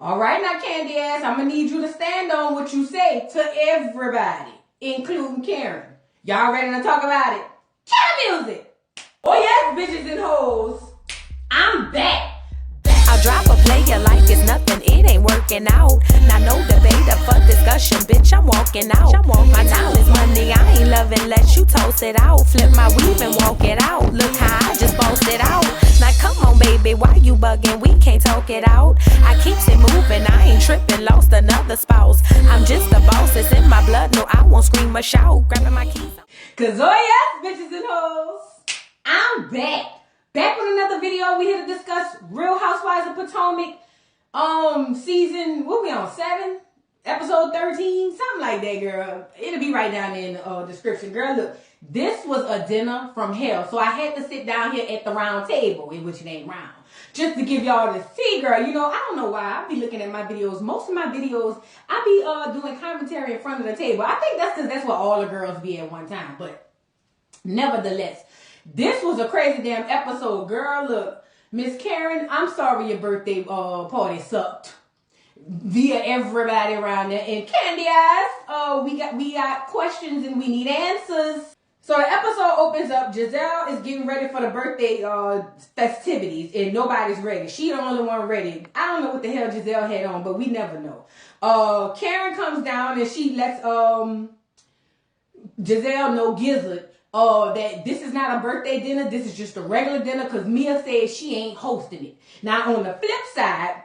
All right, now, Candy ass, I'm going to need you to stand on what you say to everybody, including Karen. Y'all ready to talk about it? Cue the music. Oh, yes, bitches and hoes. I'm back. I'll drop a player like it's nothing, it ain't working out. Now no debate up for discussion, bitch, I'm walking out. My time is money, I ain't loving unless you toast it out. Flip my weave and walk it out, look how I just bossed it out. Now come on baby, why you bugging, we can't talk it out. I keeps it moving, I ain't tripping, lost another spouse. I'm just a boss, it's in my blood, no I won't scream or shout. Grabbing my keys. Cause oh yes, bitches and hoes, I'm back. Back with another video. We here to discuss Real Housewives of Potomac. Season, what we on, 7? Episode 13? Something like that, girl. It'll be right down in the description. Girl, look, this was a dinner from hell. So I had to sit down here at the round table, which it ain't round, just to give y'all the tea, girl. You know, I don't know why. I be looking at my videos. Most of my videos, I be doing commentary in front of the table. I think that's because that's where all the girls be at one time. But nevertheless, this was a crazy damn episode, girl. Look, Miss Karen, I'm sorry your birthday party sucked via everybody around there. And Candy asked, we got questions and we need answers. So the episode opens up. Giselle is getting ready for the birthday festivities and nobody's ready. She the only one ready. I don't know what the hell Giselle had on, but we never know. Karen comes down and she lets Giselle know Gizzard that this is not a birthday dinner, this is just a regular dinner because Mia said she ain't hosting it. Now on the flip side,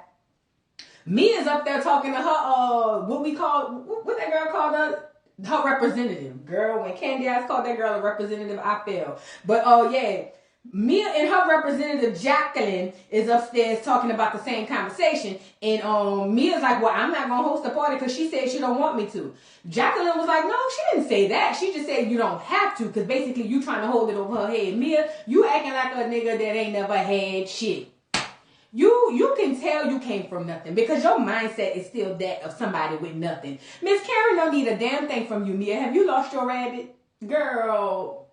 Mia's up there talking to her, what that girl called her representative. Girl, when Candy Ass called that girl a representative, I fell. But yeah, Mia and her representative Jacqueline is upstairs talking about the same conversation. And Mia's like, well, I'm not going to host the party because she said she don't want me to. Jacqueline was like, no, she didn't say that. She just said you don't have to because basically you trying to hold it over her head. Mia, you acting like a nigga that ain't never had shit. You can tell you came from nothing because your mindset is still that of somebody with nothing. Miss Karen don't need a damn thing from you, Mia. Have you lost your rabbit? Girl.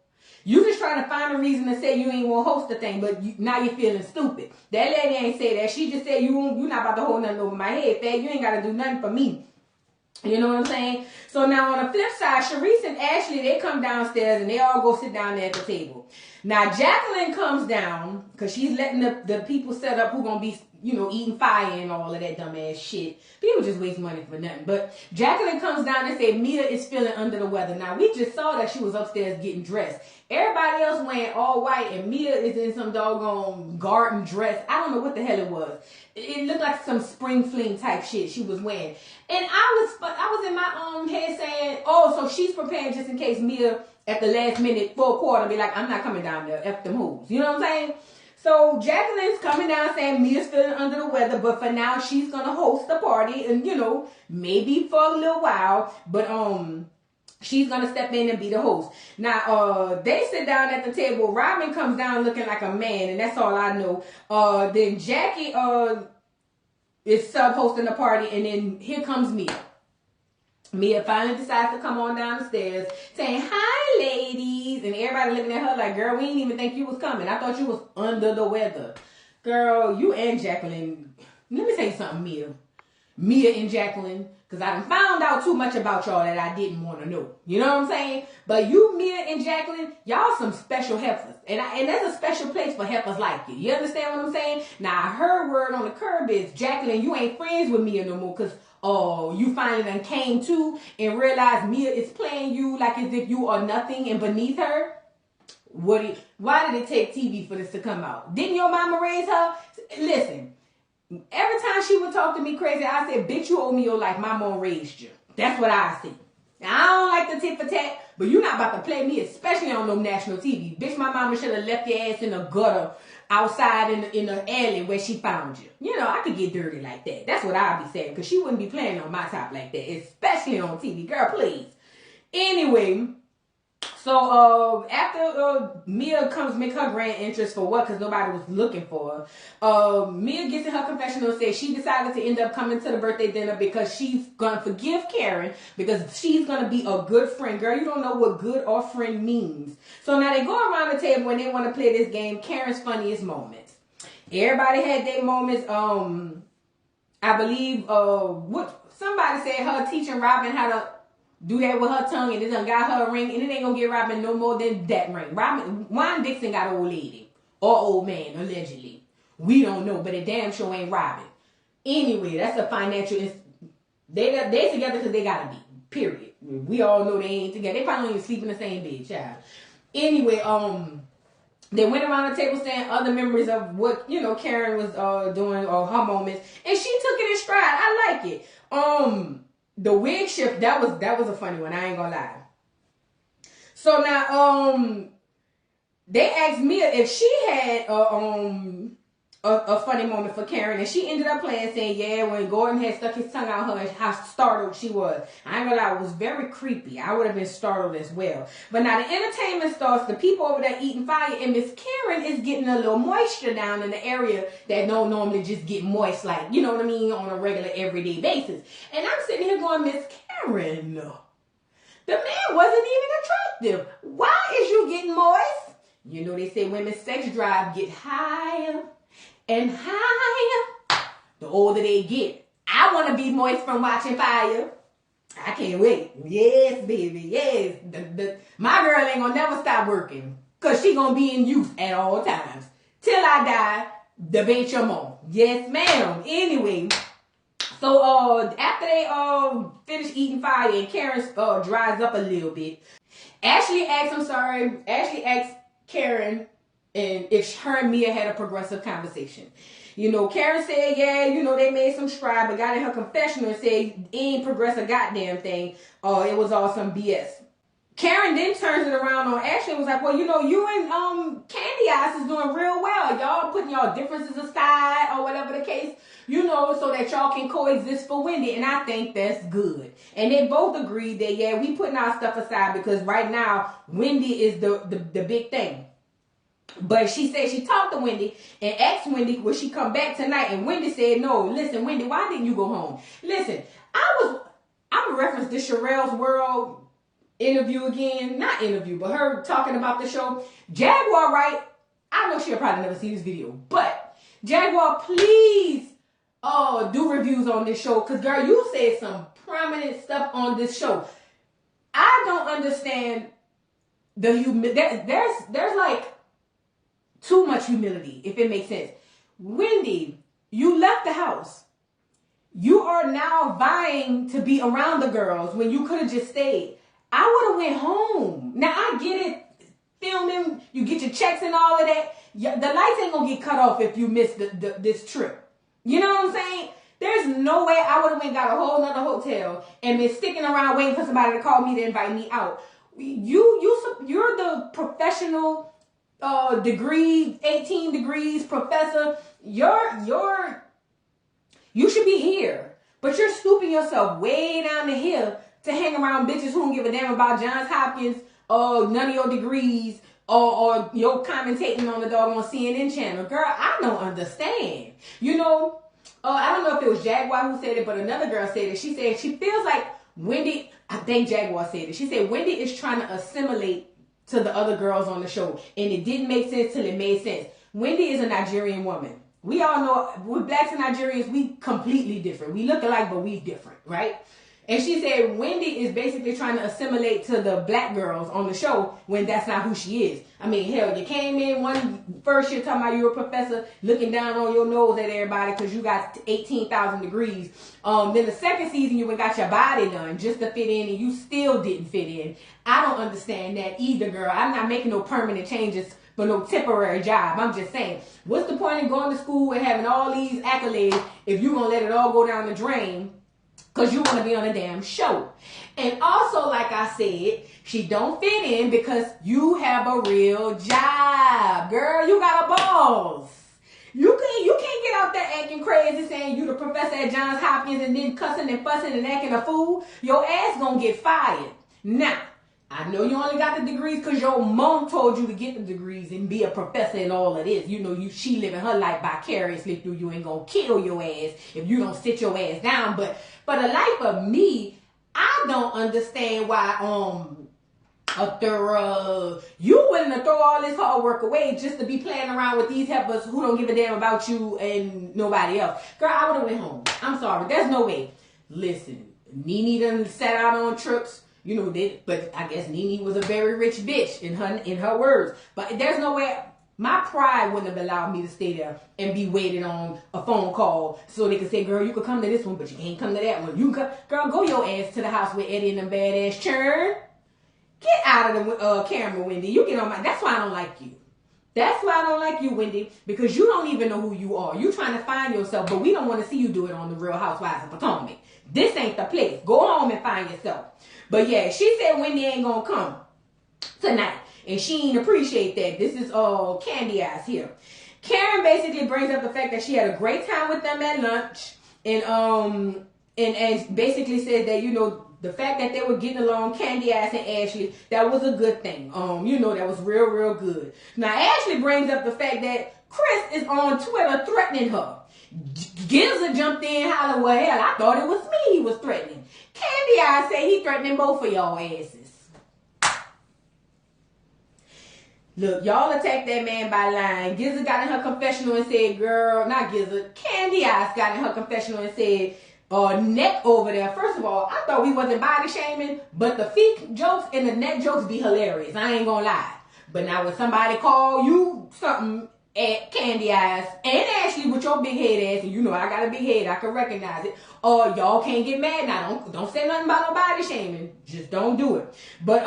You just trying to find a reason to say you ain't want to host the thing, but now you're feeling stupid. That lady ain't say that. She just said you not about to hold nothing over my head, fag. You ain't got to do nothing for me. You know what I'm saying? So now on the flip side, Sharice and Ashley, they come downstairs and they all go sit down there at the table. Now Jacqueline comes down because she's letting the people set up who gonna be, eating fire and all of that dumb ass shit. People just waste money for nothing. But Jacqueline comes down and said Mia is feeling under the weather. Now we just saw that she was upstairs getting dressed. Everybody else wearing all white and Mia is in some doggone garden dress. I don't know what the hell it was. It looked like some spring fling type shit she was wearing. And I was in my head saying, oh, so she's preparing just in case Mia at the last minute, 4 quarter, be like, I'm not coming down there, F them hoes. You know what I'm saying? So Jacqueline's coming down saying Mia's feeling under the weather, but for now she's going to host the party and, maybe for a little while, but she's going to step in and be the host. Now, they sit down at the table. Robin comes down looking like a man, and that's all I know. Then Jackie is sub-hosting the party, and then here comes Mia. Mia finally decides to come on down the stairs saying, hi, ladies. And everybody looking at her like, girl, we didn't even think you was coming. I thought you was under the weather. Girl, you and Jacqueline. Let me tell you something, Mia. Mia and Jacqueline, because I done found out too much about y'all that I didn't want to know. You know what I'm saying? But you, Mia and Jacqueline, y'all some special heifers. And there's a special place for heifers like you. You understand what I'm saying? Now, her word on the curb is, Jacqueline, you ain't friends with Mia no more because you finally done came to and realized Mia is playing you like as if you are nothing and beneath her. Why did it take TV for this to come out? Didn't your mama raise her? Listen. Every time she would talk to me crazy, I said, bitch, you owe me your life. My mom raised you. That's what I see. Now, I don't like the tit for tat, but you're not about to play me, especially on no national TV. Bitch, my mama should have left your ass in a gutter outside in the alley where she found you. I could get dirty like that. That's what I'd be saying, because she wouldn't be playing on my top like that, especially on TV. Girl, please. Anyway, so after Mia comes make her grand entrance for what? Because nobody was looking for her. Mia gets in her confessional and says she decided to end up coming to the birthday dinner because she's going to forgive Karen because she's going to be a good friend. Girl, you don't know what good or friend means. So now they go around the table and they want to play this game, Karen's funniest moments. Everybody had their moments. I I believe what somebody said her teaching Robin how to do that with her tongue, and it done got her a ring, and it ain't gonna get Robin no more than that ring. Juan Dixon got an old lady or old man, allegedly. We don't know, but it damn sure ain't Robin. Anyway, that's a financial. They together because they gotta be. Period. We all know they ain't together. They probably don't even sleep in the same bed, child. Anyway, they went around the table saying other memories of what Karen was doing or her moments, and she took it in stride. I like it. The wig shift that was a funny one. I ain't gonna lie. So now they asked Mia if she had a funny moment for Karen, and she ended up playing saying, yeah, when Gordon had stuck his tongue out her, how startled she was. I ain't gonna lie, it was very creepy. I would have been startled as well. But now the entertainment starts, the people over there eating fire, and Miss Karen is getting a little moisture down in the area that don't normally just get moist, like, you know what I mean, on a regular everyday basis. And I'm sitting here going, Miss Karen, the man wasn't even attractive. Why is you getting moist? You know, they say women's sex drive get higher and higher the older they get. I want to be moist from watching fire. I can't wait. Yes, baby, yes. My girl ain't gonna never stop working because she gonna be in use at all times. Till I die, debate your mom. Yes, ma'am. Anyway, so after they finish eating fire and Karen dries up a little bit, Ashley asked Karen and if her and Mia had a progressive conversation. Karen said, yeah, they made some stride, but got in her confessional and said, it ain't progress a goddamn thing. It was all some BS. Karen then turns it around on Ashley and was like, well, you and Candy Eyes is doing real well. Y'all putting y'all differences aside or whatever the case, so that y'all can coexist for Wendy. And I think that's good. And they both agreed that, yeah, we putting our stuff aside because right now, Wendy is the big thing. But she said she talked to Wendy and asked Wendy, will she come back tonight? And Wendy said, no. Listen, Wendy, why didn't you go home? Listen, I'm going to reference this Sherelle's World interview again. Not interview, but her talking about the show. Jaguar, right? I know she'll probably never see this video. But, Jaguar, please do reviews on this show. Because, girl, you said some prominent stuff on this show. I don't understand the humility. There's like too much humility, if it makes sense. Wendy, you left the house. You are now vying to be around the girls when you could have just stayed. I would have went home. Now, I get it. Filming, you get your checks and all of that. The lights ain't going to get cut off if you miss this trip. You know what I'm saying? There's no way I would have went and got a whole nother hotel and been sticking around waiting for somebody to call me to invite me out. You're the professional degree, 18 degrees professor. You should be here, but you're stooping yourself way down the hill to hang around bitches who don't give a damn about Johns Hopkins or none of your degrees or your commentating on the doggone CNN channel. Girl, I don't understand. I don't know if it was Jaguar who said it, but another girl said it. She said she feels like Wendy, I think Jaguar said it. She said Wendy is trying to assimilate to the other girls on the show. And it didn't make sense till it made sense. Wendy is a Nigerian woman. We all know, with blacks and Nigerians, we completely different. We look alike, but we different, right? And she said Wendy is basically trying to assimilate to the black girls on the show when that's not who she is. I mean, hell, you came in one first year talking about you're a professor, looking down on your nose at everybody because you got 18,000 degrees. Then the second season, you went got your body done just to fit in, and you still didn't fit in. I don't understand that either, girl. I'm not making no permanent changes for no temporary job. I'm just saying, what's the point in going to school and having all these accolades if you're going to let it all go down the drain because you want to be on a damn show? And also, like I said, she don't fit in because you have a real job. Girl, you got a boss. You can't get out there acting crazy saying you the professor at Johns Hopkins and then cussing and fussing and acting a fool. Your ass gonna get fired. Now, I know you only got the degrees because your mom told you to get the degrees and be a professor and all of this. She living her life vicariously through you. Ain't gonna kill your ass if you don't sit your ass down. But for the life of me, I don't understand why a thorough. You willing to throw all this hard work away just to be playing around with these heifers who don't give a damn about you and nobody else. Girl, I would have went home. I'm sorry. There's no way. Listen, Nene done sat out on trips. You know, but I guess Nene was a very rich bitch in her words. But there's no way. My pride wouldn't have allowed me to stay there and be waiting on a phone call so they could say, girl, you could come to this one, but you can't come to that one. You can come, girl, go your ass to the house with Eddie and them badass churn. Get out of the camera, Wendy. You get on my. That's why I don't like you. That's why I don't like you, Wendy, because you don't even know who you are. You trying to find yourself, but we don't want to see you do it on the Real Housewives of Potomac. This ain't the place. Go home and find yourself. But yeah, she said Wendy ain't gonna come tonight. And she ain't appreciate that. This is Candy Eyes here. Karen basically brings up the fact that she had a great time with them at lunch. And basically says that, you know, the fact that they were getting along, Candy Eyes and Ashley, that was a good thing. You know, that was real, real good. Now, Ashley brings up the fact that Chris is on Twitter threatening her. Gilza jumped in, hollering, well, hell, I thought it was me he was threatening. Candy Eyes say he threatening both of y'all asses. Look, y'all attacked that man by lying. Gilza got in her confessional and said, girl, not Gilza, Candy Eyes got in her confessional and said, neck over there. First of all, I thought we wasn't body shaming, but the feet jokes and the neck jokes be hilarious. I ain't gonna lie. But now when somebody call you something at Candy Eyes and Ashley with your big head ass, and you know I got a big head, I can recognize it. Y'all can't get mad now. Don't say nothing about no body shaming. Just don't do it. But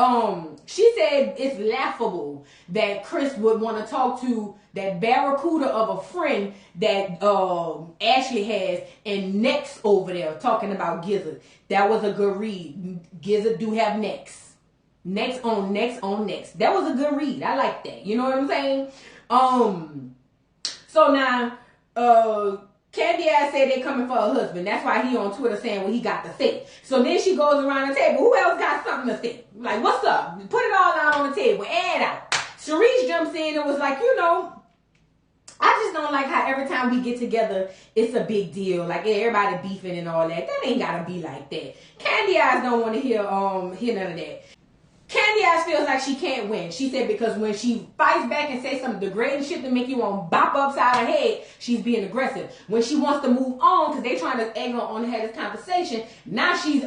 she said it's laughable that Chris would want to talk to that barracuda of a friend that Ashley has, and necks over there talking about Gilza. That was a good read. Gilza do have necks. Necks on necks on necks. That was a good read. I like that. You know what I'm saying? So now, Candy Ass said they coming for her husband. That's why he on Twitter saying what he got to say. So then she goes around the table. Who else got something to say? Like, what's up? Put it all out on the table. Add out. Sharice jumps in and was like, you know, I just don't like how every time we get together, it's a big deal. Like, everybody beefing and all that. That ain't gotta be like that. Candy Eyes don't want to hear none of that. Candy Eyes feels like she can't win. She said because when she fights back and says some degrading shit to make you want to bop upside her head, she's being aggressive. When she wants to move on, because they trying to egg her on to have this conversation, now she's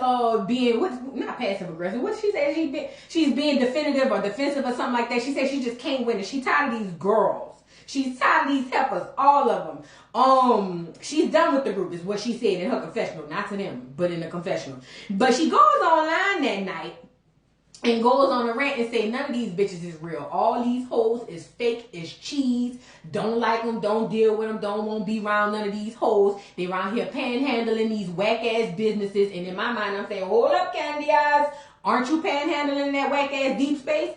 being, not passive aggressive. What she said? She's being definitive or defensive or something like that. She said she just can't win. And she's tired of these girls. She's tired of these heifers, all of them. She's done with the group, is what she said in her confessional. Not to them, but in the confessional. But she goes online that night and goes on a rant and say none of these bitches is real. All these hoes is fake, is cheese. Don't like them, don't deal with them, don't want to be around none of these hoes. They around here panhandling these whack-ass businesses. And in my mind, I'm saying, hold up, Candy Eyes. Aren't you panhandling that whack-ass deep space?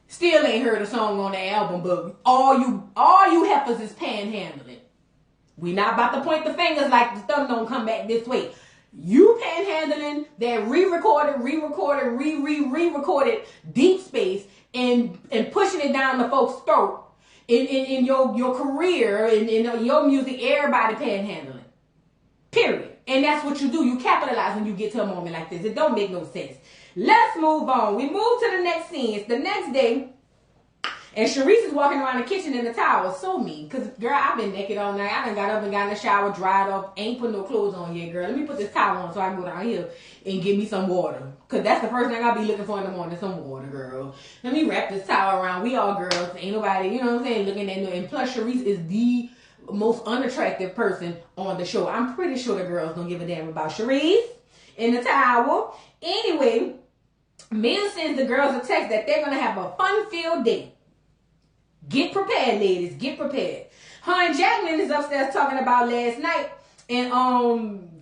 Still ain't heard a song on the album, but all you heifers is panhandling. We not about to point the fingers like the thumb don't come back this way. You panhandling that re-recorded deep space and pushing it down the folks' throat in your career and in your music, everybody panhandling. Period. And that's what you do. You capitalize when you get to a moment like this. It don't make no sense. Let's move on. We move to the next scene. It's the next day. And Sharice is walking around the kitchen in the towel. So mean. Because, girl, I've been naked all night. I done got up and got in the shower, dried up. Ain't put no clothes on yet, girl. Let me put this towel on so I can go down here and get me some water. Because that's the first thing I'll be looking for in the morning. Some water, girl. Let me wrap this towel around. We all girls. Ain't nobody, you know what I'm saying, looking at no. And plus, Sharice is the most unattractive person on the show. I'm pretty sure the girls don't give a damn about Sharice in the towel. Anyway, Mia sends the girls a text that they're going to have a fun-filled day. Get prepared, ladies. Get prepared. Her and Jacqueline is upstairs talking about last night. And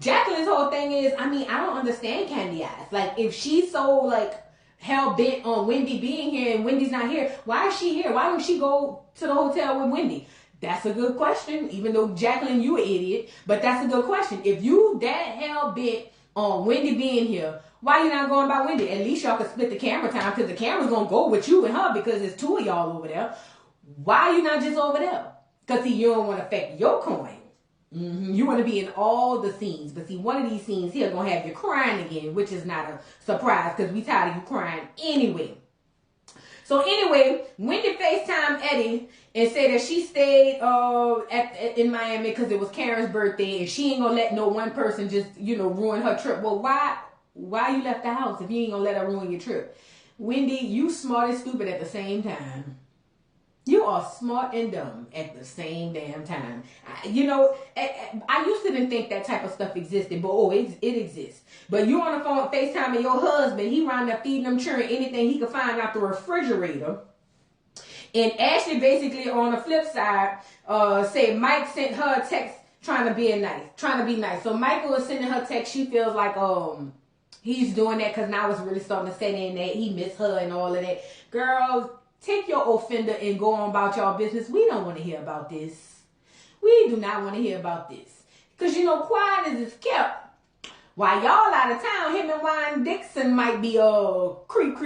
Jacqueline's whole thing is, I mean, I don't understand Candy Eyes. Like, if she's so, like, hell-bent on Wendy being here and Wendy's not here, why is she here? Why don't she go to the hotel with Wendy? That's a good question. Even though, Jacqueline, you an idiot. But that's a good question. If you that hell-bent on Wendy being here, why you not going by Wendy? At least y'all could split the camera time because the camera's going to go with you and her because there's two of y'all over there. Why are you not just over there? Because you don't want to affect your coin. You want to be in all the scenes. But see, one of these scenes here going to have you crying again, which is not a surprise because we tired of you crying anyway. So anyway, Wendy FaceTime Eddie and said that she stayed in Miami because it was Karen's birthday and she ain't going to let no one person just, ruin her trip. Well, why you left the house if you ain't going to let her ruin your trip? Wendy, you smart and stupid at the same time. You are smart and dumb at the same damn time. I used to didn't think that type of stuff existed, but it exists. But you on the phone FaceTiming your husband, he round up feeding them children anything he could find out the refrigerator. And Ashley basically on the flip side said Mike sent her a text trying to be nice. So Michael is sending her text. She feels like he's doing that because now it's really starting to set in that he missed her and all of that. Girls, take your offender and go on about y'all business. We don't want to hear about this. We do not want to hear about this. Because, quiet as it's kept. While y'all out of town, him and Ryan Dixon might be creep.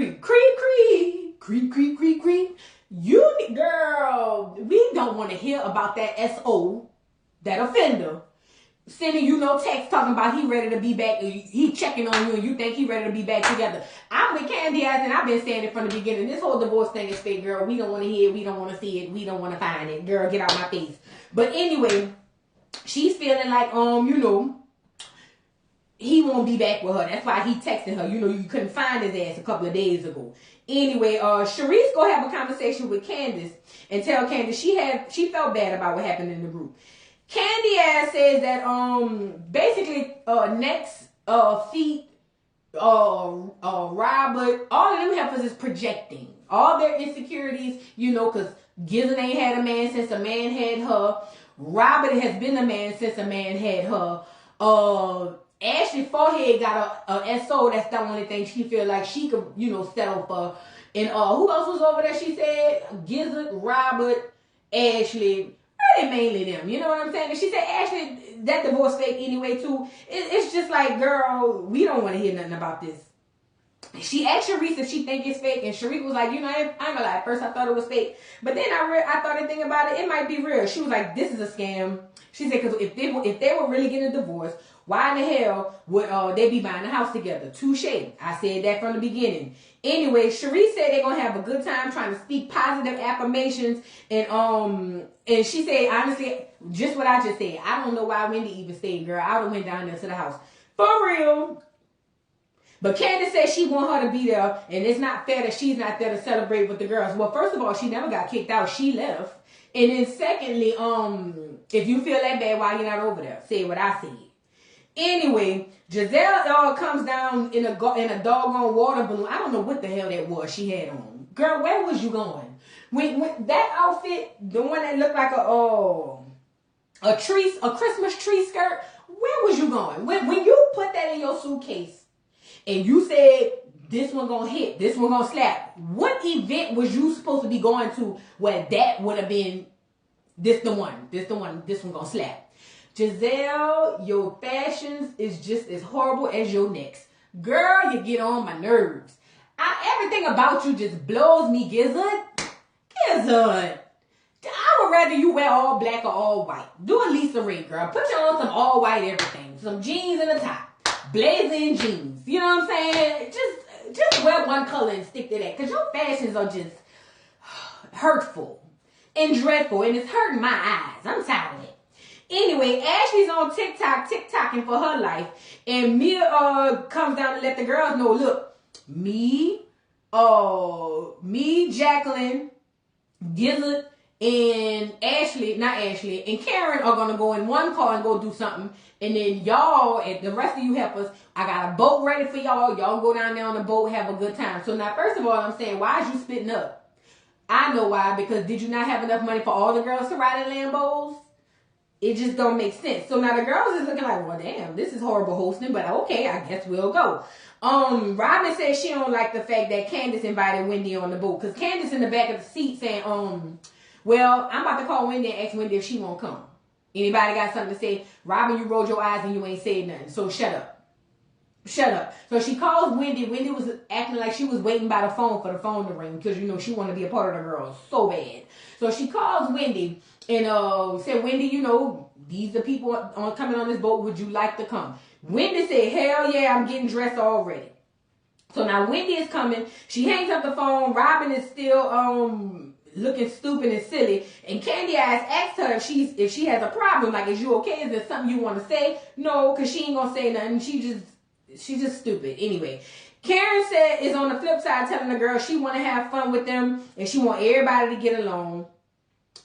Girl, we don't want to hear about that SO, that offender, sending you no text talking about he ready to be back, he checking on you and you think he ready to be back together. I'm with Candy Ass and I've been saying it from the beginning. This whole divorce thing is fake, girl. We don't want to hear it. We don't want to see it. We don't want to find it. Girl, get out my face. But anyway, she's feeling like, he won't be back with her. That's why he texted her. You couldn't find his ass a couple of days ago. Anyway, Sharice go have a conversation with Candace and tell Candace she felt bad about what happened in the group. Candy Ass says that basically next feet Robert, all of them heifers is projecting all their insecurities, because Gizzard ain't had a man since a man had her. Robert has been a man since a man had her. Ashley Forehead got a SO. That's the only thing she feel like she could, settle for. And who else was over there? She said Gizzard, Robert, Ashley. Really mainly them. You know what I'm saying? And she said Ashley, that divorce fake anyway too. It's just like, girl, we don't want to hear nothing about this. She asked Sharice if she think it's fake, and Sharice was like, I ain't gonna lie. At first I thought it was fake, but then I started thinking about it. It might be real. She was like, this is a scam. She said, because if they were really getting a divorce, why in the hell would they be buying a house together? Touche. I said that from the beginning. Anyway, Sharice said they're gonna have a good time trying to speak positive affirmations, and she said honestly, just what I just said. I don't know why Wendy even stayed, girl. I would have went down there to the house for real. But Candace said she want her to be there, and it's not fair that she's not there to celebrate with the girls. Well, first of all, she never got kicked out. She left. And then secondly, if you feel that bad, why you're not over there? Say what I said. Anyway, Giselle comes down in a doggone water balloon. I don't know what the hell that was she had on. Girl, where was you going? When that outfit, the one that looked like a Christmas tree skirt, where was you going? When you put that in your suitcase and you said, this one gonna hit, this one gonna slap, what event was you supposed to be going to where that would have been this one gonna slap? Giselle, your fashions is just as horrible as your necks. Girl, you get on my nerves. Everything about you just blows me, Gizzard. I would rather you wear all black or all white. Do a Lisa Ray, girl. Put you on some all white everything. Some jeans and a top. Blazing jeans. You know what I'm saying? Just wear one color and stick to that. Because your fashions are just hurtful and dreadful. And it's hurting my eyes. I'm tired of it. Anyway, Ashley's on TikTok, TikToking for her life. And Mia comes down to let the girls know, look, me, Jacqueline, Gizzard, and and Karen are going to go in one car and go do something. And then y'all, and the rest of you helpers, I got a boat ready for y'all. Y'all go down there on the boat, have a good time. So now, first of all, I'm saying, why is you splitting up? I know why, because did you not have enough money for all the girls to ride in Lambos? It just don't make sense. So now the girls is looking like, well, damn, this is horrible hosting, but okay, I guess we'll go. Robin says she don't like the fact that Candace invited Wendy on the boat, because Candace in the back of the seat saying, well, I'm about to call Wendy and ask Wendy if she won't come. Anybody got something to say? Robin, you rolled your eyes and you ain't said nothing, so shut up. Shut up. So she calls Wendy. Wendy was acting like she was waiting by the phone for the phone to ring because, she wanted to be a part of the girls so bad. So she calls Wendy And said, Wendy, you know, these are people coming on this boat. Would you like to come? Wendy said, hell yeah, I'm getting dressed already. So now Wendy is coming. She hangs up the phone. Robin is still looking stupid and silly. And Candy Ass asks her if she has a problem. Like, is you okay? Is there something you want to say? No, because she ain't gonna say nothing. She's just stupid. Anyway, Karen said is on the flip side telling the girl she want to have fun with them and she want everybody to get along.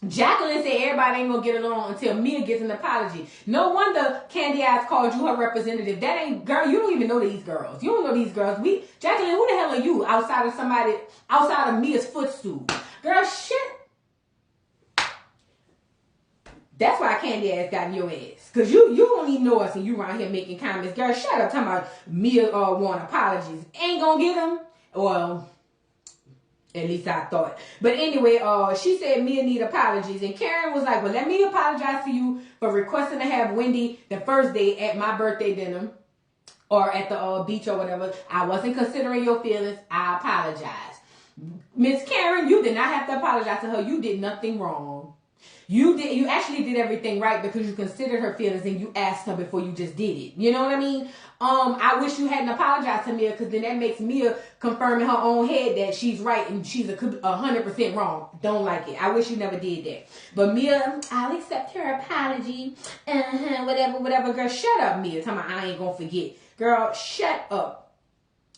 Jacqueline said everybody ain't gonna get along until Mia gets an apology. No wonder Candy Eyes called you her representative. That ain't, girl, you don't even know these girls. You don't know these girls. Jacqueline, who the hell are you outside of Mia's footstool? Girl, shit. That's why Candy Ass got in your ass. Cause you don't even know us and you around here making comments. Girl, shut up talking about Mia want apologies. Ain't gonna get them. Well, at least I thought. But anyway, she said Mia need apologies. And Karen was like, well, let me apologize to you for requesting to have Wendy the first day at my birthday dinner. Or at the beach or whatever. I wasn't considering your feelings. I apologize. Miss Karen, you did not have to apologize to her. You did nothing wrong. You actually did everything right because you considered her feelings and you asked her before you just did it. You know what I mean? I wish you hadn't apologized to Mia because then that makes Mia confirm in her own head that she's right and she's 100% wrong. Don't like it. I wish you never did that. But Mia, I'll accept her apology. Whatever. Girl, shut up, Mia. Tell me I ain't gonna forget. Girl, shut up.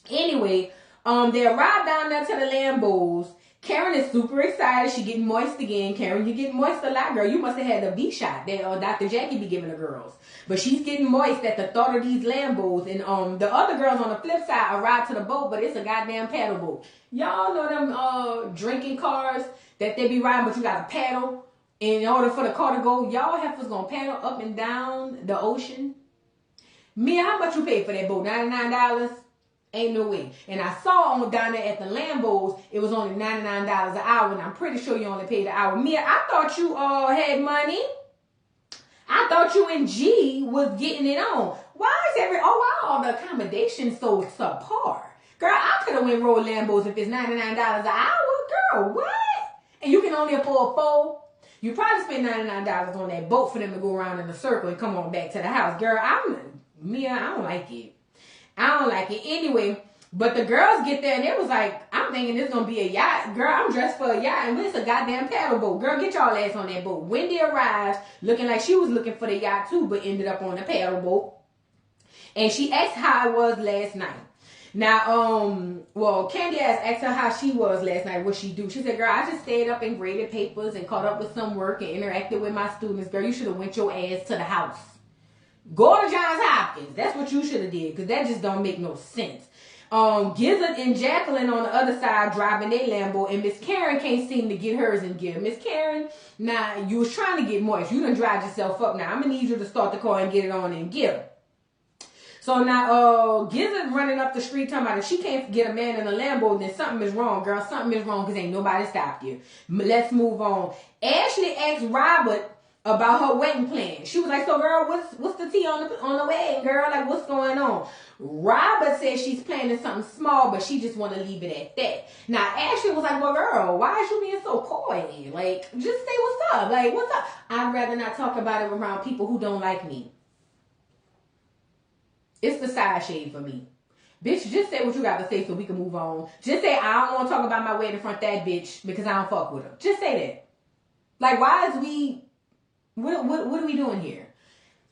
Anyway, they arrived down there to the Lambos. Karen is super excited. She getting moist again. Karen, you getting moist a lot, girl. You must have had a B shot that Dr. Jackie be giving the girls. But she's getting moist at the thought of these Lambos. And the other girls on the flip side arrived to the boat, but it's a goddamn paddle boat. Y'all know them drinking cars that they be riding, but you got to paddle in order for the car to go. Y'all heifers gonna paddle up and down the ocean. Mia, how much you paid for that boat? $99? Ain't no way. And I saw on down there at the Lambos, it was only $99 an hour, and I'm pretty sure you only paid an hour. Mia, I thought you had money. I thought you and G was getting it on. Why is all the accommodations so subpar? Girl, I could have went roll Lambos if it's $99 an hour. Girl, what? And you can only afford 4? You probably spend $99 on that boat for them to go around in a circle and come on back to the house. Girl, Mia, I don't like it. I don't like it. Anyway, but the girls get there and it was like, I'm thinking this gonna be a yacht. Girl, I'm dressed for a yacht and it's a goddamn paddle boat. Girl, get y'all ass on that boat. Wendy arrives looking like she was looking for the yacht too, but ended up on the paddle boat. And she asked how it was last night. Now, Candy asked her how she was last night, what she do. She said, girl, I just stayed up and graded papers and caught up with some work and interacted with my students. Girl, you should have went your ass to the house. Go to Johns Hopkins. That's what you should have did, because that just don't make no sense. Gizzard and Jacqueline on the other side driving their Lambo, and Miss Karen can't seem to get hers in gear. Miss Karen, now you was trying to get moist. You done dried yourself up. Now I'm gonna need you to start the car and get it on in gear. So now Gizzard running up the street talking about if she can't get a man in a Lambo, then something is wrong, girl. Something is wrong because ain't nobody stopped you. Let's move on. Ashley asked Robert about her wedding plan. She was like, so girl, what's the tea on the wedding, girl? Like, what's going on? Robert said she's planning something small, but she just want to leave it at that. Now, Ashley was like, well, girl, why is you being so coy? Like, just say what's up. Like, what's up? I'd rather not talk about it around people who don't like me. It's the side shade for me. Bitch, just say what you got to say so we can move on. Just say, I don't want to talk about my wedding in front of that bitch because I don't fuck with her. Just say that. Like, why is we... What are we doing here?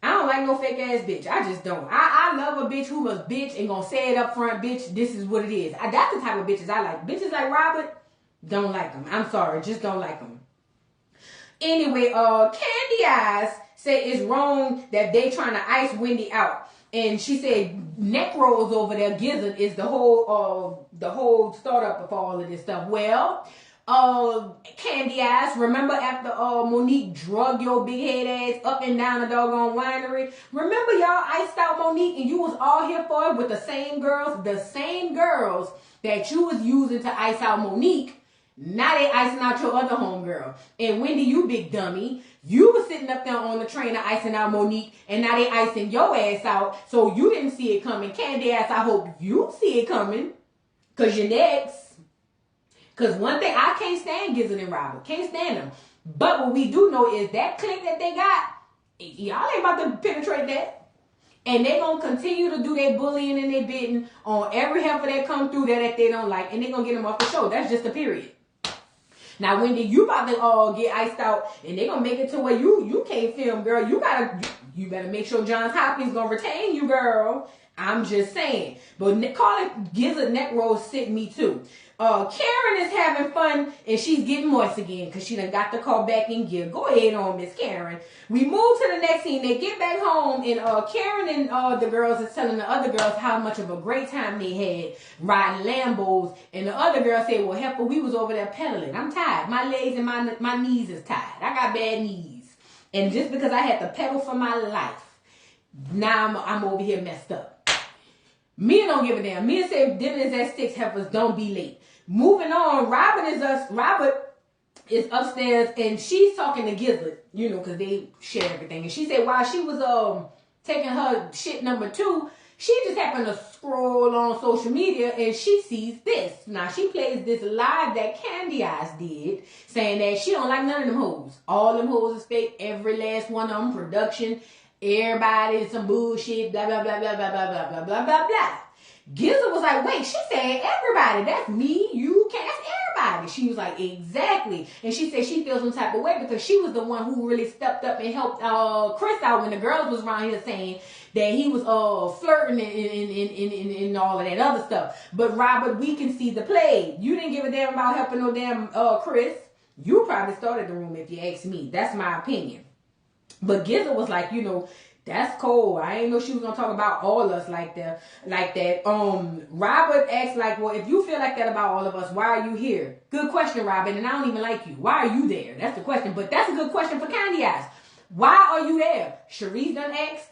I don't like no fake ass bitch. I just don't. I love a bitch who was bitch and gonna say it up front, bitch. This is what it is. That's the type of bitches I like. Bitches like Robert, don't like them. I'm sorry, just don't like them. Anyway, Candy Eyes said it's wrong that they trying to ice Wendy out. And she said neck rolls over there. Gizzard is the whole startup of all of this stuff. Well, Candy Ass, remember after Monique drug your big head ass up and down the doggone winery? Remember y'all iced out Monique and you was all here for it with the same girls that you was using to ice out Monique. Now they icing out your other homegirl. And Wendy, you big dummy, you was sitting up there on the train of icing out Monique, and now they icing your ass out, so you didn't see it coming. Candy Ass, I hope you see it coming, because you're next. Because one thing, I can't stand Gizzard and Robert. Can't stand them. But what we do know is that clique that they got, y'all ain't about to penetrate that. And they gonna continue to do their bullying and their bidding on every heifer that come through that they don't like, and they gonna get them off the show. That's just a period. Now, Wendy, you about to get iced out, and they gonna make it to where you can't film, girl. You better make sure Johns Hopkins gonna retain you, girl. I'm just saying. But call it Gizzard neck roll sick me too. Karen is having fun and she's getting moist again because she done got the call back in gear. Go ahead on, Miss Karen. We move to the next scene. They get back home and Karen and the girls is telling the other girls how much of a great time they had riding Lambos. And the other girl said, well, Heifer, we was over there pedaling. I'm tired. My legs and my knees is tired. I got bad knees. And just because I had to pedal for my life, now I'm over here messed up. Mia don't give a damn. Mia said dinner is at 6, Heifers, don't be late. Moving on, Robert is upstairs and she's talking to Gizzard, you know, because they share everything. And she said while she was taking her shit number 2, she just happened to scroll on social media and she sees this. Now she plays this live that Candy Eyes did, saying that she don't like none of them hoes. All them hoes is fake, every last one of them, production, everybody, some bullshit, blah, blah, blah, blah, blah, blah, blah, blah, blah, blah, blah. Gizzard was like, wait, she said everybody. That's me, you, Cat, that's everybody. She was like, exactly. And she said she feels some type of way because she was the one who really stepped up and helped Chris out when the girls was around here saying that he was flirting and all of that other stuff. But Robert, we can see the play. You didn't give a damn about helping no damn Chris. You probably started the room if you ask me. That's my opinion. But Gizzard was like, you know, that's cold. I ain't know she was gonna talk about all us like that. Robert asked like, well, if you feel like that about all of us, why are you here? Good question, Robert. And I don't even like you. Why are you there? That's the question. But that's a good question for Candy Eyes. Why are you there? Sharice done asked,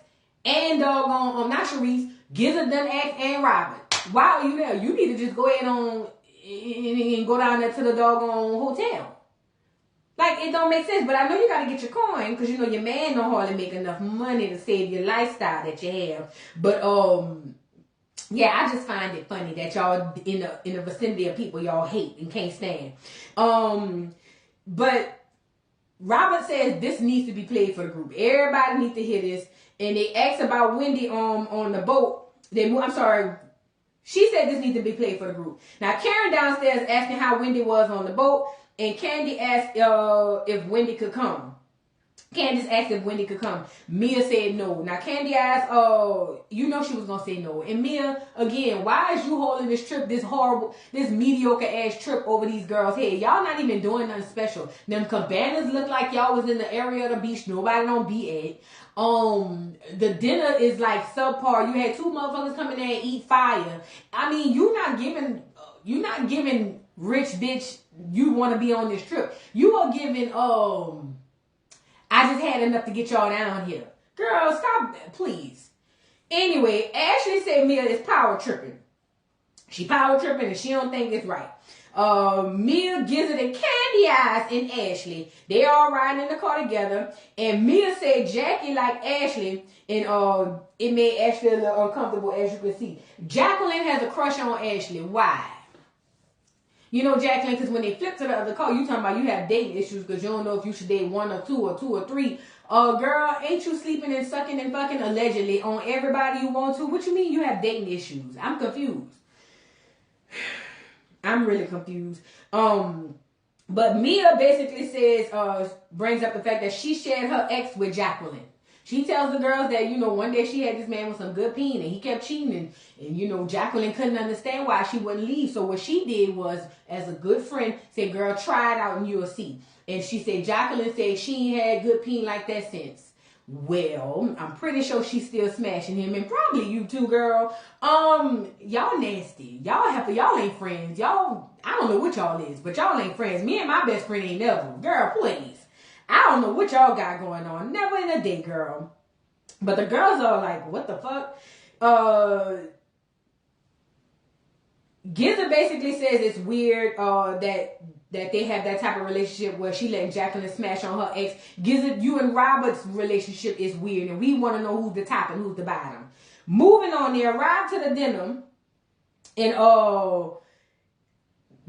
and not Sharice, Gizzard done asked, and Robert. Why are you there? You need to just go ahead on and go down there to the doggone hotel. Like, it don't make sense, but I know you got to get your coin because, you know, your man don't hardly make enough money to save your lifestyle that you have. But, yeah, I just find it funny that y'all in the vicinity of people y'all hate and can't stand. But Robert says this needs to be played for the group. Everybody needs to hear this. And they asked about Wendy on the boat. She said this needs to be played for the group. Now, Karen downstairs asking how Wendy was on the boat. And Candy asked if Wendy could come. Candace asked if Wendy could come. Mia said no. Now Candy asked, you know she was gonna say no. And Mia, again, why is you holding this trip, this mediocre ass trip over these girls' head? Y'all not even doing nothing special. Them cabanas look like y'all was in the area of the beach nobody don't be at. The dinner is like subpar. You had 2 motherfuckers come in there and eat fire. I mean, you're not giving rich bitch you want to be on this trip. You are giving I just had enough to get y'all down here. Girl, stop, please. Anyway, Ashley said Mia is power tripping. She power tripping and she don't think it's right. Mia, Gizzard, and Candy Eyes and Ashley, they all riding in the car together. And Mia said Jackie like Ashley, and it made Ashley a little uncomfortable, as you can see. Jacqueline has a crush on Ashley. Why? You know, Jacqueline, because when they flip to the other car, you talking about you have dating issues because you don't know if you should date 1 or 2 or 2 or 3. Girl, ain't you sleeping and sucking and fucking allegedly on everybody you want to? What you mean you have dating issues? I'm confused. I'm really confused. But Mia basically says, brings up the fact that she shared her ex with Jacqueline. She tells the girls that, you know, one day she had this man with some good peen and he kept cheating. And you know, Jacqueline couldn't understand why she wouldn't leave. So what she did was, as a good friend, said, girl, try it out and you'll see. And she said, Jacqueline said she ain't had good peen like that since. Well, I'm pretty sure she's still smashing him. And probably you too, girl. Y'all nasty. Y'all ain't friends. Y'all, I don't know what y'all is, but y'all ain't friends. Me and my best friend ain't never. Girl, please. I don't know what y'all got going on. Never in a day, girl. But the girls are like, what the fuck? Gizzard basically says it's weird that they have that type of relationship where she letting Jacqueline smash on her ex. Gizzard, you and Robert's relationship is weird, and we want to know who's the top and who's the bottom. Moving on, they arrive to the dinner, and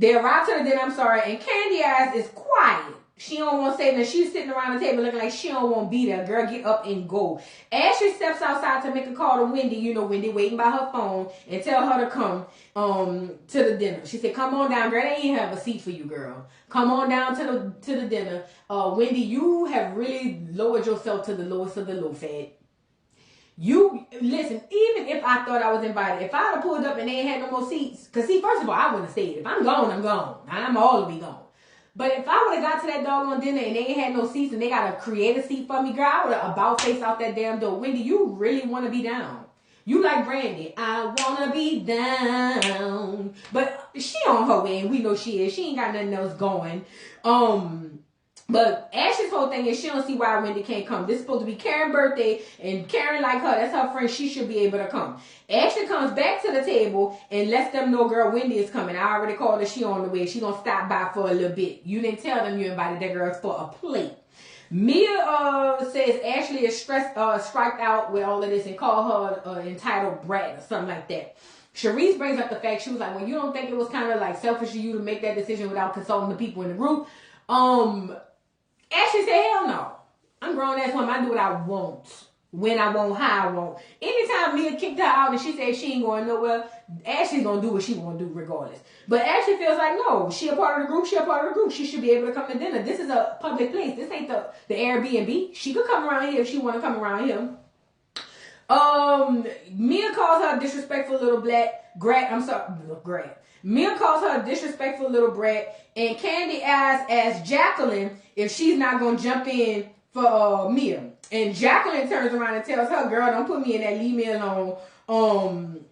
and Candy Eyes is quiet. She don't want to say that. She's sitting around the table looking like she don't want to be there. Girl, get up and go. Ashley steps outside to make a call to Wendy. You know, Wendy waiting by her phone and tell her to come to the dinner. She said, come on down, girl. They ain't have a seat for you, girl. Come on down to the dinner. Wendy, you have really lowered yourself to the lowest of the low fat. You, listen, even if I thought I was invited, if I had pulled up and they ain't had no more seats, because see, first of all, I wouldn't have stayed. If I'm gone, I'm gone. I'm all the way gone. But if I would have got to that doggone dinner and they ain't had no seats and they got to create a seat for me, girl, I would have about face out that damn door. Wendy, you really want to be down. You like Brandy. I want to be down. But she on her way and we know she is. She ain't got nothing else going. But Ashley's whole thing is she don't see why Wendy can't come. This is supposed to be Karen's birthday, and Karen like her. That's her friend. She should be able to come. Ashley comes back to the table and lets them know, girl, Wendy is coming. I already called her. She on the way. She gonna stop by for a little bit. You didn't tell them you invited that girl for a plate. Mia says Ashley is striked out with all of this and call her entitled brat or something like that. Sharice brings up the fact, she was like, well, you don't think it was kind of like selfish of you to make that decision without consulting the people in the group? Ashley said, hell no. I'm grown ass woman. I do what I want. When I want, how I want. Anytime Mia kicked her out and she said she ain't going nowhere, Ashley's going to do what she want to do regardless. But Ashley feels like, no, she a part of the group. She a part of the group. She should be able to come to dinner. This is a public place. This ain't the Airbnb. She could come around here if she want to come around here. Mia calls her a disrespectful little Mia calls her a disrespectful little brat, and Candy asks Jacqueline if she's not gonna jump in for Mia. And Jacqueline turns around and tells her, girl, don't put me in that, leave me alone. I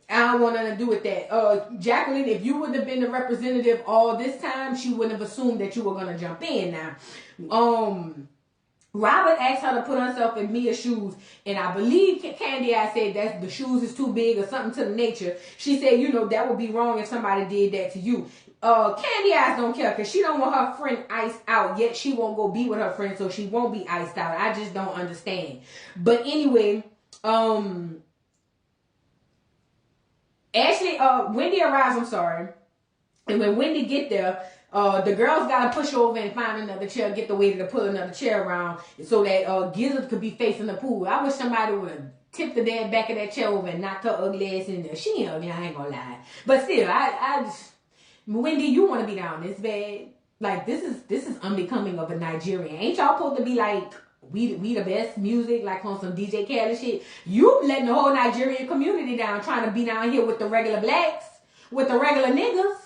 don't want nothing to do with that. Jacqueline, if you wouldn't have been the representative all this time, she wouldn't have assumed that you were gonna jump in now. Robert asked her to put herself in Mia's shoes, and I believe Candy said that the shoes is too big or something to the nature. She said, you know, that would be wrong if somebody did that to you. Candy don't care because she don't want her friend iced out, yet she won't go be with her friend, so she won't be iced out. I just don't understand. But anyway, Wendy arrives, I'm sorry. And when Wendy get there, the girls gotta push over and find another chair, get the waiter to pull another chair around so that Gizzard could be facing the pool. I wish somebody would have tipped the damn back of that chair over and knocked her ugly ass in there. She ain't ugly, I ain't gonna lie. But still, I just, Wendy, you want to be down this bad? Like, this is unbecoming of a Nigerian. Ain't y'all supposed to be like, we the best music, like on some DJ Khaled shit? You letting the whole Nigerian community down, trying to be down here with the regular blacks, with the regular niggas.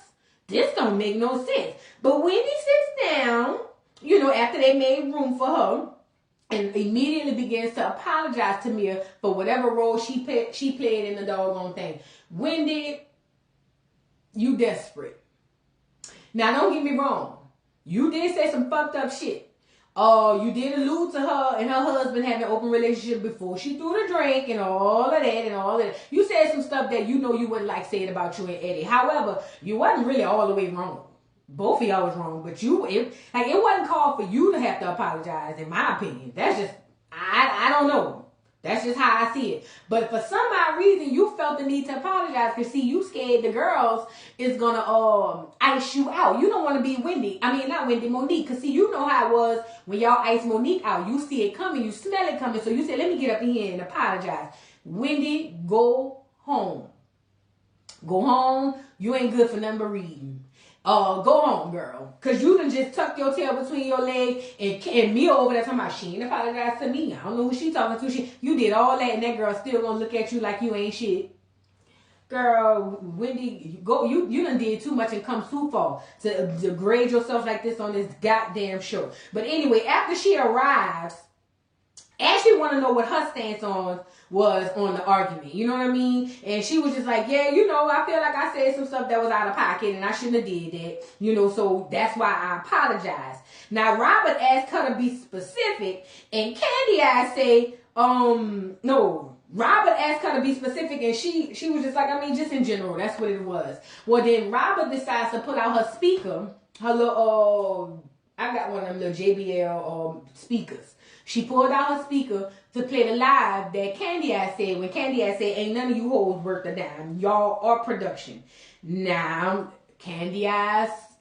This don't make no sense. But Wendy sits down, you know, after they made room for her, and immediately begins to apologize to Mia for whatever role she played in the doggone thing. Wendy, you desperate. Now, don't get me wrong. You did say some fucked up shit. You did allude to her and her husband having an open relationship before she threw the drink and all of that and all of that. You said some stuff that you know you wouldn't like saying about you and Eddie. However, you wasn't really all the way wrong. Both of y'all was wrong, but it wasn't called for you to have to apologize, in my opinion. That's just, I don't know. That's just how I see it. But for some odd reason, you felt the need to apologize because, see, you scared the girls is going to ice you out. You don't want to be Wendy. I mean, not Wendy, Monique. Because, see, you know how it was when y'all iced Monique out. You see it coming. You smell it coming. So you said, let me get up in here and apologize. Wendy, go home. Go home. You ain't good for nothing but reading. Go home, girl. Because you done just tucked your tail between your legs and Mia over there talking about she ain't apologized to me. I don't know who she talking to. You did all that and that girl still gonna look at you like you ain't shit. Girl, Wendy, go. You done did too much and come too far to degrade yourself like this on this goddamn show. But anyway, after she arrives, Ashley want to know what her stance was on the argument. You know what I mean? And she was just like, yeah, you know, I feel like I said some stuff that was out of pocket and I shouldn't have did that. You know, so that's why I apologize. Now, Robert asked her to be specific, and Candy say, no. Robert asked her to be specific, and she was just like, I mean, just in general, that's what it was. Well, then Robert decides to pull out her speaker, her little, I got one of them little JBL speakers. She pulled out her speaker to play the live that Candy said, when Candy said, ain't none of you hoes worth a dime. Y'all are production. Now, Candy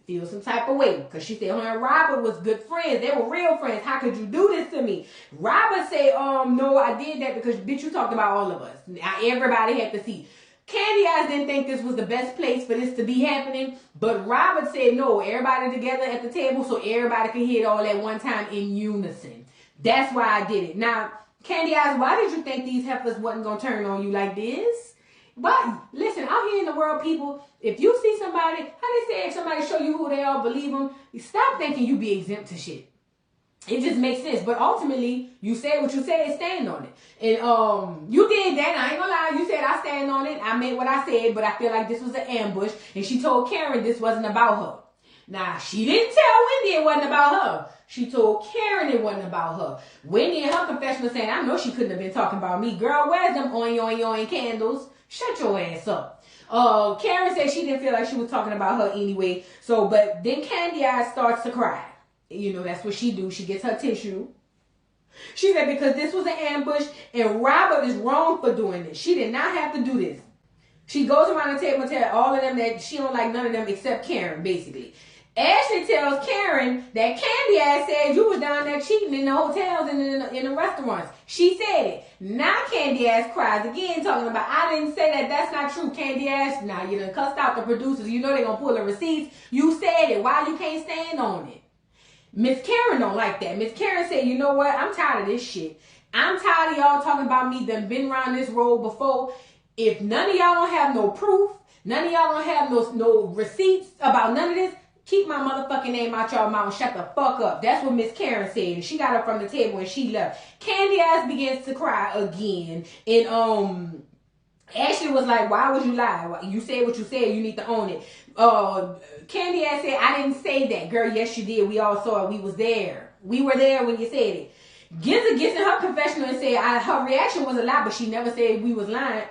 feel some type of way. Because she said her and Robert was good friends. They were real friends. How could you do this to me? Robert said, no, I did that because, bitch, you talked about all of us. Everybody had to see. Candy Eyes didn't think this was the best place for this to be happening. But Robert said, no, everybody together at the table so everybody could hear it all at one time in unison. That's why I did it. Now, Candy Eyes, why did you think these heifers wasn't going to turn on you like this? But listen, out here in the world, people, if you see somebody, how they say, if somebody show you who they are, believe them, stop thinking you be exempt to shit. It just makes sense. But ultimately, you said what you said, stand on it. And you did that. I ain't gonna lie. You said I stand on it. I meant what I said, but I feel like this was an ambush. And she told Karen this wasn't about her. Now, she didn't tell Wendy it wasn't about her. She told Karen it wasn't about her. Wendy in her confession was saying, I know she couldn't have been talking about me. Girl, where's them oin candles? Shut your ass up. Karen said she didn't feel like she was talking about her anyway. So, but then Candy Eyes starts to cry. You know, that's what she do. She gets her tissue. She said because this was an ambush and Robert is wrong for doing this. She did not have to do this. She goes around the table and tells all of them that she don't like none of them except Karen, basically. Ashley tells Karen that Candy Ass said you was down there cheating in the hotels and in the restaurants. She said it. Now Candy Ass cries again talking about, I didn't say that. That's not true. Candy Ass, now you done cussed out the producers. You know they're going to pull the receipts. You said it. Why you can't stand on it? Miss Karen don't like that. Miss Karen said, you know what? I'm tired of this shit. I'm tired of y'all talking about me done been around this road before. If none of y'all don't have no proof, none of y'all don't have no receipts about none of this, keep my motherfucking name out y'all mouth and shut the fuck up. That's what Miss Karen said. And she got up from the table and she left. Candy Ass begins to cry again. And Ashley was like, why would you lie? You said what you said. You need to own it. Candy Ass said, I didn't say that. Girl, yes you did. We all saw it. We was there. We were there when you said it. Giza gets in her confessional and said her reaction was a lie, but she never said we was lying.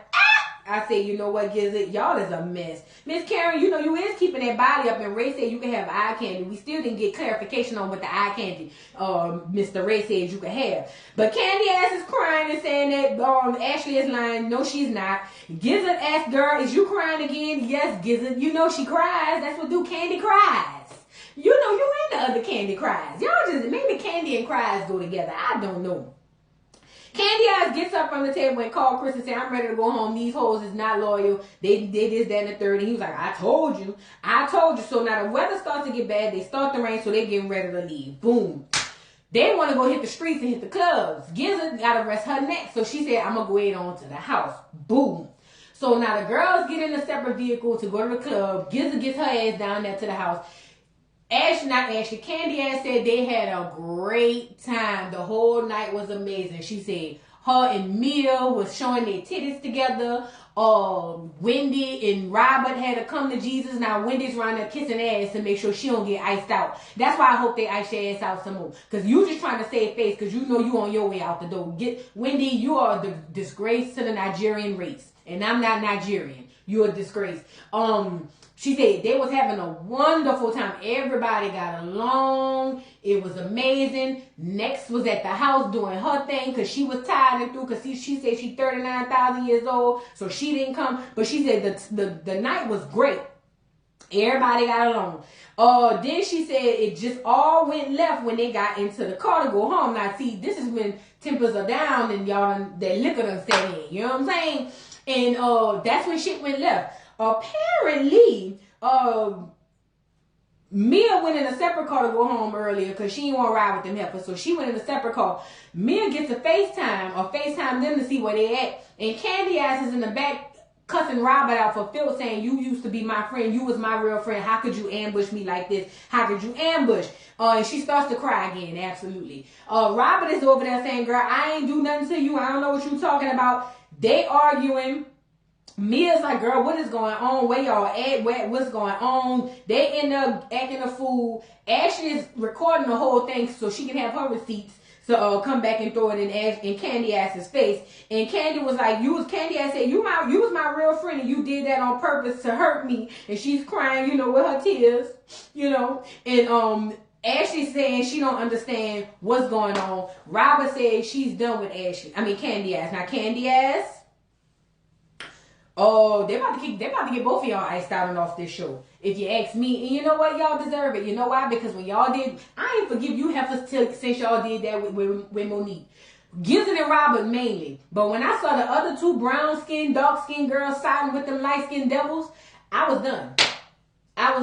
I said, you know what, Giza, y'all is a mess. Miss Karen, you know, you is keeping that body up, and Ray said you can have eye candy. We still didn't get clarification on what the eye candy Mr. Ray said you could have. But Candy Ass is crying and saying that Ashley is lying. No, she's not. Giza asked, girl, is you crying again? Yes, Giza. You know she cries. That's what Candy cries. You know, you and the other Candy cries. Y'all just, maybe Candy and cries go together. I don't know. Candy Eyes gets up from the table and called Chris and said, I'm ready to go home. These hoes is not loyal. They did this, that, and the third. And he was like, I told you. I told you. So now the weather starts to get bad. They start to rain, so they getting ready to leave. Boom. They want to go hit the streets and hit the clubs. Giza got to rest her neck. So she said, I'm going to go ahead on to the house. Boom. So now the girls get in a separate vehicle to go to the club. Giza gets her ass down there to the house. Candy Ass said they had a great time. The whole night was amazing. She said her and Mia was showing their titties together. Wendy and Robert had to come to Jesus. Now Wendy's around there kissing ass to make sure she don't get iced out. That's why I hope they ice your ass out some more. Because you just trying to save face because you know you on your way out the door. Wendy, you are the disgrace to the Nigerian race. And I'm not Nigerian. You're a disgrace. She said they was having a wonderful time. Everybody got along. It was amazing. Next was at the house doing her thing because she was tired and through because she said she's 39,000 years old. So she didn't come. But she said the night was great. Everybody got along. Then she said it just all went left when they got into the car to go home. Now, see, this is when tempers are down and y'all that liquor done set in. You know what I'm saying? And that's when shit went left. Apparently, Mia went in a separate car to go home earlier because she didn't want to ride with them heifers. So she went in a separate car. Mia gets a FaceTime them to see where they at. And Candy Ass is in the back cussing Robert out for Phil saying, you used to be my friend. You was my real friend. How could you ambush me like this? How could you ambush? And she starts to cry again. Absolutely. Robert is over there saying, girl, I ain't do nothing to you. I don't know what you talking about. They arguing. Mia's like, girl, what is going on? Where y'all at? What's going on? They end up acting a fool. Ashley is recording the whole thing so she can have her receipts. So come back and throw it in Candy Ass's face. And Candy was like, Candy Ass said, you was my real friend and you did that on purpose to hurt me. And she's crying, with her tears, And Ashley saying she don't understand what's going on. Robert said she's done with Candy Ass. Now Candy Ass, Oh, they about to get both of y'all iced out and off this show. If you ask me, and you know what, y'all deserve it. You know why? Because when y'all did, I ain't forgive you heifers since y'all did that with Monique. Gizzard and Robert mainly. But when I saw the other two brown skinned, dark skinned girls siding with them light skinned devils, I was done. I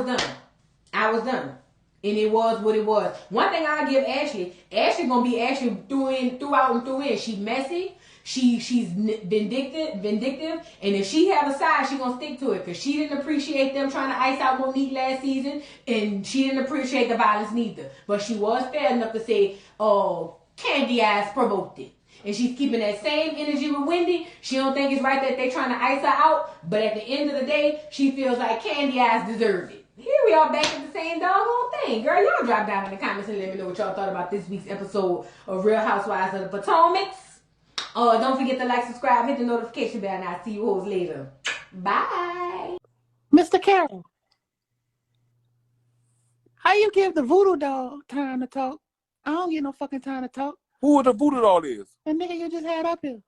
was done. And it was what it was. One thing I give Ashley gonna be Ashley throughout and through in. She messy. She's vindictive, and if she have a side, she gonna stick to it because she didn't appreciate them trying to ice out Monique last season, and she didn't appreciate the violence neither. But she was fair enough to say, "Oh, Candy Eyes provoked it," and she's keeping that same energy with Wendy. She don't think it's right that they trying to ice her out, but at the end of the day, she feels like Candy Eyes deserved it. Here we are back at the same doggone thing. Girl, y'all drop down in the comments and let me know what y'all thought about this week's episode of Real Housewives of the Potomac. Don't forget to like, subscribe, hit the notification bell, and I'll see you hoes later. Bye. Mr. Carroll, how you give the voodoo doll time to talk? I don't get no fucking time to talk. Who the voodoo doll is? The nigga you just had up here.